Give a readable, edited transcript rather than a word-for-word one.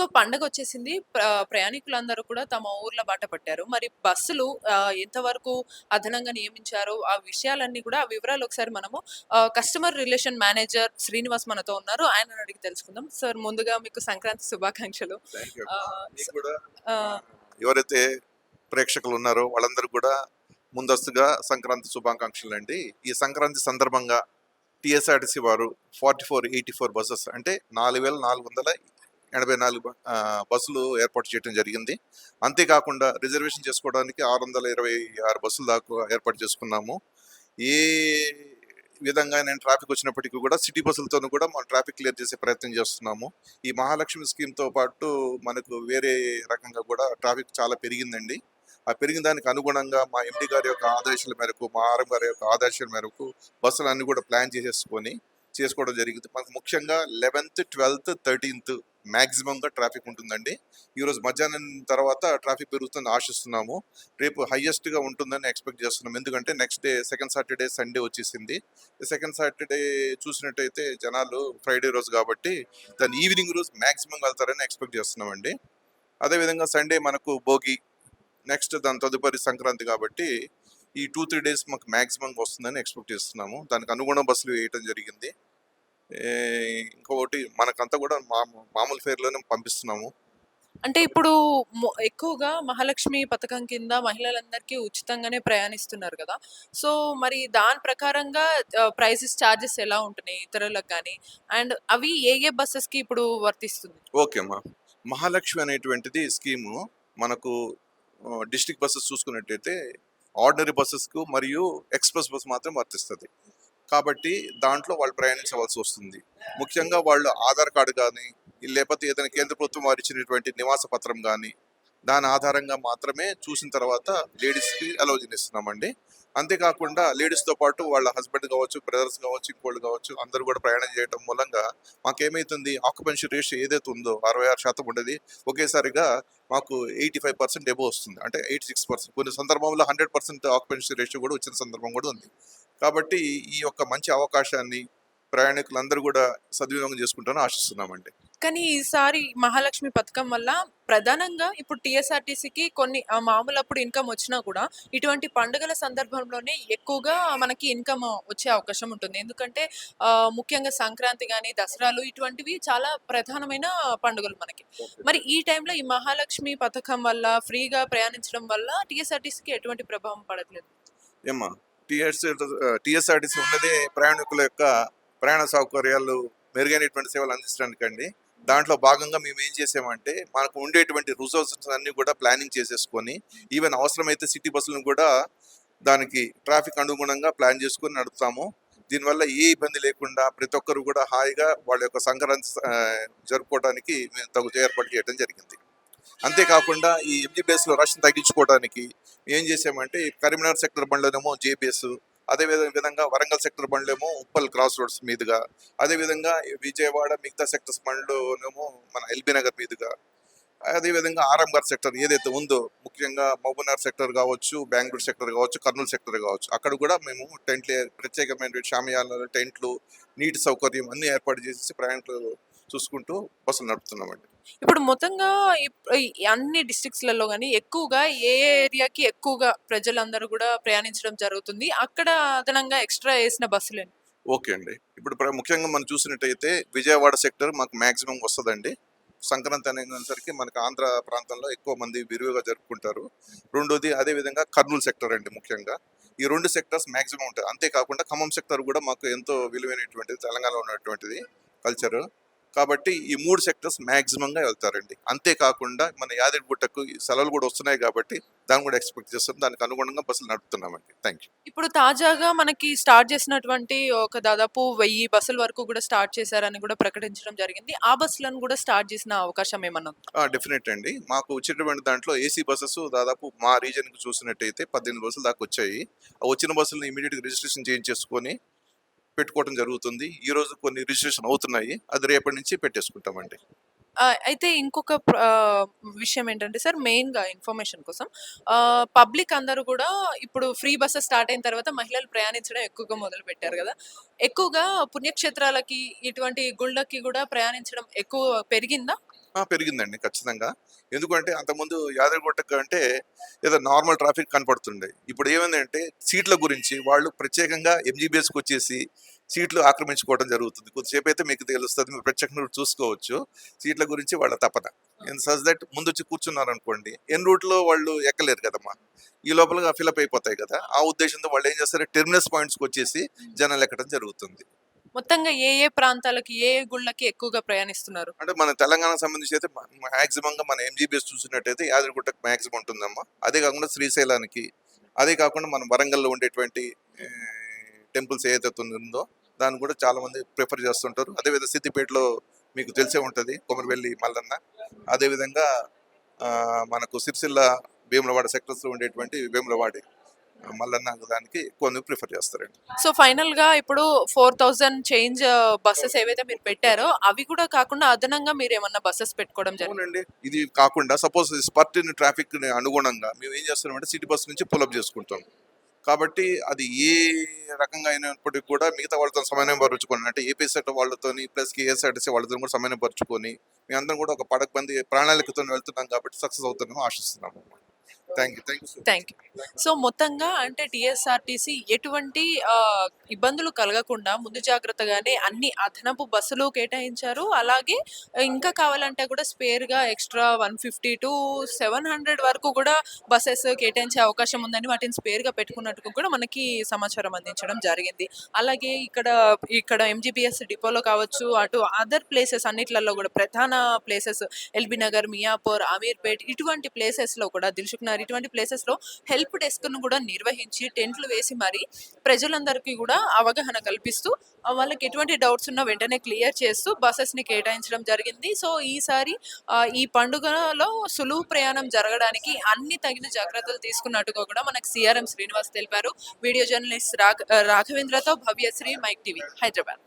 So, పండగొచ్చేసింది. ప్రయాణికులందరూ కూడా తమ ఊర్ల బాట పట్టారు. మరి బస్సులు ఎంతవరకు అదనంగా నియమించారు? ఆ విషయాలన్నీ కూడా ఆ వివరాలు ఒకసారి మనము కస్టమర్ రిలేషన్ మేనేజర్ శ్రీనివాస్ మనతో ఉన్నారు. ఆయనని అడిగి తెలుసుకుందాం. సార్ ముందుగా మీకు సంక్రాంతి శుభాకాంక్షలు. థ్యాంక్ యూ అమ్మా. ఆహ్, స మీకు కూడా ఆహ్, ఎవరైతే ప్రేక్షకులు ఉన్నారో వాళ్ళందరూ కూడా ముందస్తుగా సంక్రాంతి శుభాకాంక్షలు అండి. ఈ సంక్రాంతి సందర్భంగా టిఎస్ఆర్టీసీ వారు 4484 బస్సెస్ అంటే 4484 బస్సులు ఏర్పాటు చేయడం జరిగింది. అంతేకాకుండా రిజర్వేషన్ చేసుకోవడానికి 626 బస్సులు దాకా ఏర్పాటు చేసుకున్నాము. ఏ విధంగా నేను ట్రాఫిక్ వచ్చినప్పటికీ కూడా సిటీ బస్సులతోనూ కూడా మనం ట్రాఫిక్ క్లియర్ చేసే ప్రయత్నం చేస్తున్నాము. ఈ మహాలక్ష్మి స్కీమ్‌తో పాటు మనకు వేరే రకంగా కూడా ట్రాఫిక్ చాలా పెరిగిందండి. ఆ పెరిగిన దానికి అనుగుణంగా మా ఎండీ గారి యొక్క ఆదేశాల మేరకు, మా ఆర్ఎం గారి యొక్క ఆదేశాల మేరకు బస్సులన్నీ కూడా ప్లాన్ చేసుకోవడం జరిగింది. మనకు ముఖ్యంగా 11థ్, 12థ్, 13థ్ మాక్సిమంగా ట్రాఫిక్ ఉంటుందండి. ఈరోజు మధ్యాహ్నం తర్వాత ట్రాఫిక్ పెరుగుతుందని ఆశిస్తున్నాము. రేపు హైయెస్ట్‌గా ఉంటుందని ఎక్స్‌పెక్ట్ చేస్తున్నాం. ఎందుకంటే next day second Saturday, Sunday వచ్చేసింది. సెకండ్ సాటర్‌డే చూసినట్టయితే జనాలు ఫ్రైడే రోజు కాబట్టి దాన్ని ఈవినింగ్ రోజు మాక్సిమం వెళ్తారని ఎక్స్‌పెక్ట్ చేస్తున్నామండి. అదేవిధంగా సండే మనకు భోగి, నెక్స్ట్ దాని తదుపరి సంక్రాంతి కాబట్టి ఈ 2, 3 డేస్ మాకు మాక్సిమం వస్తుందని ఎక్స్‌పెక్ట్ చేస్తున్నాము. దానికి అనుగుణ బస్సులు వేయటం జరిగింది. ఇంకొకటి మనకంతా కూడా మామూలు ఫేర్‌లోనే పంపిస్తున్నాము. అంటే ఇప్పుడు ఎక్కువగా మహాలక్ష్మి పథకం కింద మహిళలందరికీ ఉచితంగానే ప్రయాణిస్తున్నారు గదా! సో, మరి దాని ప్రకారంగా చార్జెస్ ఎలా ఉంటున్నాయి ఇతరులకు గాని? అండ్ అవి ఏ ఏ బసెస్‌కి ఇప్పుడు వర్తిస్తుంది? ఓకే అమ్మా. మహాలక్ష్మి అనేటువంటిది స్కీము మనకు డిస్ట్రిక్ట్ బస్సెస్ చూసుకున్నట్టయితే ఆర్డినరీ బస్సెస్‌కు మరియు ఎక్స్‌ప్రెస్ బస్ మాత్రం వర్తిస్తది. కాబట్టి దాంట్లో వాళ్ళు ప్రయాణించవలసి వస్తుంది. ముఖ్యంగా వాళ్ళు ఆధార్ కార్డు గానీ, లేకపోతే ఏదైనా కేంద్ర ప్రభుత్వం వారు ఇచ్చినటువంటి నివాస పత్రం గానీ, దాని ఆధారంగా మాత్రమే చూసిన తర్వాత లేడీస్‌కి అలౌ చేస్తున్నామండి. అంతేకాకుండా లేడీస్‌తో పాటు వాళ్ళ హస్బెండ్ కావచ్చు, బ్రదర్స్ కావచ్చు, ఇంకోళ్ళు కావచ్చు అందరూ కూడా ప్రయాణం చేయడం మూలంగా మాకేమైతుంది ఆక్యుపెన్సీ రేషియో ఏదైతే ఉందో 66% ఉండేది. ఒకేసారిగా మాకు 85% ఎబోవ్ వస్తుంది. అంటే 86%. కొన్ని సందర్భంలో 100% ఆక్యుపెన్సీ రేషియో కూడా వచ్చిన సందర్భం కూడా ఉంది. కాబట్టి ఈ యొక్క మంచి అవకాశాన్ని ప్రయాణికులందరూ కూడా సద్వినియోగం చేసుకుంటారని ఆశిస్తున్నామండి. కానీ ఈసారి మహాలక్ష్మి పథకం వల్ల ప్రధానంగా ఇప్పుడు టీఎస్ఆర్టీసీకి కొన్ని మామూలప్పుడు ఇన్‌కమ్ వచ్చినా కూడా, ఇటువంటి పండుగల సందర్భంలోనే ఎక్కువగా మనకి ఇన్‌కమ్ వచ్చే అవకాశం ఉంటుంది. ఎందుకంటే ముఖ్యంగా సంక్రాంతి గాని, దసరాలు ఇటువంటివి చాలా ప్రధానమైన పండుగలు మనకి. మరి ఈ టైంలో ఈ మహాలక్ష్మి పథకం వల్ల ఫ్రీగా ప్రయాణించడం వల్ల టీఎస్ఆర్టీసీకి ఎటువంటి ప్రభావం పడట్లేదు? ఏమ్మా టీఎస్ఆర్టీసీ ఉన్నదే ప్రయాణికుల యొక్క ప్రయాణ సౌకర్యాలు మెరుగైనటువంటి సేవలు అందించడానికండి. దాంట్లో భాగంగా మేము ఏం చేసామంటే మనకు ఉండేటువంటి రిసోర్సెస్ అన్ని కూడా ప్లానింగ్ చేసేసుకొని ఈవెన్ అవసరమైతే సిటీ బస్సులను కూడా దానికి ట్రాఫిక్ అనుగుణంగా ప్లాన్ చేసుకొని నడుపుతాము. దీనివల్ల ఏ ఇబ్బంది లేకుండా ప్రతి ఒక్కరు కూడా హాయిగా వాళ్ళ యొక్క సంక్రాంతి జరుపుకోవడానికి మేము తగు ఏర్పాటు చేయడం జరిగింది. అంతేకాకుండా ఈ ఎంజీబీఎస్లో రష్ని తగ్గించుకోవడానికి ఏం చేసామంటే ఈ కరీంనగర్ సెక్టర్ బండ్లోనేమో జేబీఎస్, అదే విధంగా వరంగల్ సెక్టర్ బండ్లేమో ఉప్పల్ క్రాస్ రోడ్స్ మీదుగా, అదేవిధంగా విజయవాడ మిగతా సెక్టర్స్ బండ్లోనేమో మన ఎల్బీ నగర్ మీదుగా, అదేవిధంగా ఆరాంఘర్ సెక్టర్ ఏదైతే ఉందో ముఖ్యంగా మహబూబ్నగర్ సెక్టర్ కావచ్చు, బెంగళూరు సెక్టర్ కావచ్చు, కర్నూలు సెక్టర్ కావచ్చు, అక్కడ కూడా మేము ప్రత్యేకమైన షామియానాలు, టెంట్లు, నీటి సౌకర్యం అన్ని ఏర్పాటు చేసేసి ప్రయాణికులు చూసుకుంటూ బస్సులు నడుపుతున్నామండి. ఇప్పుడు మొత్తంగా ఈ అన్ని డిస్ట్రిక్ట్స్‌లలో గాని ఎక్కువగా ఏ ఏరియాకి ఎక్కువగా ప్రజలందరూ గూడా ప్రయాణించడం జరుగుతుంది? అక్కడ అదనంగా ఎక్స్‌ట్రా ఏసిన బస్సులేంటి? ఓకే అండి. ఇప్పుడు ముఖ్యంగా మనం చూసినట్టయితే విజయవాడ సెక్టర్ మాకు మాక్సిమం వస్తదండి. సంక్రాంతి అనేసరికి మనకు ఆంధ్ర ప్రాంతంలో ఎక్కువ మంది విరివిగా జరుపుకుంటారు. రెండోది అదే విధంగా కర్నూలు సెక్టర్ అండి ముఖ్యంగా. ఈ 2 సెక్టర్స్ మాక్సిమం ఉంటాయి. అంతేకాకుండా ఖమ్మం సెక్టర్ కూడా మాకు ఎంతో విలువైనటువంటిది తెలంగాణలో ఉన్నటువంటిది కల్చరు. కాబట్టి ఈ 3 సెక్టర్స్ మాక్సిమంగా వెళ్తారండి. అంతేకాకుండా మన యాదగిరిగుట్టకు ఈ సెలవులు కూడా వస్తున్నాయి కాబట్టి దాన్ని కూడా ఎక్స్‌పెక్ట్ చేస్తున్నాం. దానికి అనుగుణంగా బస్సులు నడుపుతున్నామండి. Thank you. ఇప్పుడు తాజాగా మనకి స్టార్ట్ చేసినటువంటి ఒక దాదాపు 1000 బస్సుల వరకు గూడా స్టార్ట్ చేశారని గూడా ప్రకటించడం జరిగింది. ఆ బస్సులను గూడా స్టార్ట్ చేసిన అవకాశం ఏమన్నా ఉందా? డెఫినెట్ అండి. మాకు వచ్చేటువంటి దాంట్లో ఏసీ బసెస్ దాదాపు మా రీజియన్‌కి చూసినట్టయితే 18 బస్సుల దాకా వచ్చాయి. ఆ వచ్చిన బస్సులని ఇమ్మీడియేట్‌గా రిజిస్ట్రేషన్ చేయించేసుకొని పెట్టుకోవడం జరుగుతుంది. ఈరోజు కొన్ని రిజిస్ట్రేషన్ అవుతున్నాయి. అది రేపటి నుంచి పెట్టేసుకుంటామండి. అయితే ఇంకొక విషయం ఏంటంటే సార్ మెయిన్‌గా ఇన్ఫర్మేషన్ కోసం పబ్లిక్ అందరూ గూడా ఇప్పుడు ఫ్రీ బసెస్ స్టార్ట్ అయిన తర్వాత మహిళలు ప్రయాణించడం ఎక్కువగా మొదలుపెట్టారు గదా! ఎక్కువగా పుణ్యక్షేత్రాలకి, ఇటువంటి గుళ్ళకి గూడా ప్రయాణించడం ఎక్కువ పెరిగిందా? పెరిగిందండి ఖచ్చితంగా. ఎందుకంటే అంతకుముందు యాదగిరిగుట్టకు అంటే ఏదో నార్మల్ ట్రాఫిక్ కనపడుతుండే. ఇప్పుడు ఏమైందంటే సీట్ల గురించి వాళ్ళు ప్రత్యేకంగా ఎంజీబీఎస్‌కొచ్చేసి సీట్లు ఆక్రమించుకోవడం జరుగుతుంది. కొద్దిసేపయితే మీకు తెలుస్తది. మీరు ప్రత్యక్షంగా చూసుకోవచ్చు. సీట్ల గురించి వాళ్ళ తపన. ఇన్ సచ్ థట్ ముందొచ్చి కూర్చున్నారనుకోండి, ఎన్ రూట్‌లో వాళ్ళు ఎక్కలేరు కదమ్మా! ఈ లోపలగా ఫిలప్ అయిపోతాయి కదా! ఆ ఉద్దేశంతో వాళ్ళేం చేస్తారు టెర్మినస్ పాయింట్స్‌కొచ్చేసి జనాలెక్కడం జరుగుతుంది. మొత్తంగా ఏ ఏ ప్రాంతాలకి, ఏ ఏ గుళ్ళకి ఎక్కువగా ప్రయాణిస్తున్నారు? అంటే మన తెలంగాణకు సంబంధించి అయితే మాక్సిమంగా మన ఎంజీబీఎస్ చూసినట్టయితే యాదగిరిగుట్టకు మాక్సిమం ఉంటుందమ్మా. అదే కాకుండా శ్రీశైలానికి, అదే కాకుండా మన వరంగల్‌లో ఉండేటువంటి టెంపుల్స్ ఏదైతే ఉందో దాన్ని కూడా చాలా మంది ప్రిఫర్ చేస్తుంటారు. అదేవిధంగా సిద్దిపేటలో మీకు తెలిసే ఉంటది కొమరవెల్లి మల్లన్న. అదేవిధంగా మనకు సిరిసిల్ల, వేములవాడ సెక్టర్స్‌లో ఉండేటువంటి వేములవాడి మల్లన్న దానికి ఎక్కువ మంది ప్రిఫర్ చేస్తారండి. సో, ఫైనల్‌గా ఇప్పుడు 4000 చేంజ్ బసెస్ ఏవైతే మీరు పెట్టారో, అవి కూడా కాకుండా అదనంగా మీరేమన్నా బసెస్ పెట్టుకోవడం జరిగిందా? అవునండి. ఇది కాకుండా సపోజ్ స్పర్టిన్ ట్రాఫిక్‌ని అనుగుణంగా మేమేం చేస్తున్నామంటే సిటీ బస్ నుంచి పుల్ అప్ చేసుకుంటాం. కాబట్టి అది ఏ రకంగా అయినప్పటికి కూడా మిగతా వాళ్ళతో సమన్వయపరుచుకొని అంటే ఏపీఎస్ఆర్టీ వాళ్ళతోని ప్లస్ కేఎస్ఆర్టీసీ వాళ్ళతోని కూడా సమన్వయపరుచుకొని మేమందరం కూడా ఒక పడకబంది ప్రణాళికతోని వెళ్తున్నాం కాబట్టి సక్సెస్ అవుతున్నాము ఆశిస్తున్నాము. Thank you. Thank you so much. Thank you. So, మొత్తంగా అంటే టీఎస్ఆర్టీసీ ఎటువంటి ఇబ్బందులు కలగకుండా ముందు జాగ్రత్తగానే అన్ని అదనపు బస్సులు కేటాయించారు. అలాగే ఇంకా కావాలంటే కూడా స్పేర్‌గా ఎక్స్‌ట్రా 150-700 వరకు కూడా బసెస్ కేటాయించే అవకాశం ఉందని వాటిని స్పేర్‌గా పెట్టుకున్నట్టుగా కూడా మనకి సమాచారం అందించడం జరిగింది. అలాగే ఇక్కడ ఎంజీబీఎస్ డిపోలో కావచ్చు, అటు అదర్ ప్లేసెస్ అన్నిట్లలో కూడా ప్రధాన ప్లేసెస్ ఎల్బీ నగర్, మియాపూర్, అమీర్పేట్ ఇటువంటి ప్లేసెస్‌లో కూడా దిల్సుఖ్ నగర్ ఇటువంటి ప్లేసెస్‌లో హెల్ప్ డెస్క్‌ను కూడా నిర్వహించి టెంట్లు వేసి మరి ప్రజలందరికీ కూడా అవగాహన కల్పిస్తూ వాళ్ళకి ఎటువంటి డౌట్స్ ఉన్నా వెంటనే క్లియర్ చేస్తూ బసెస్‌ని కేటాయించడం జరిగింది. సో, ఈసారి ఈ పండుగలో సులువు ప్రయాణం జరగడానికి అన్ని తగిన జాగ్రత్తలు తీసుకున్నట్టుగా కూడా మనకు సీఆర్ఎం శ్రీనివాస్ తెలిపారు. వీడియో జర్నలిస్ట్ రాఘవేంద్రతో భవ్యశ్రీ, మైక్ టీవీ, హైదరాబాద్.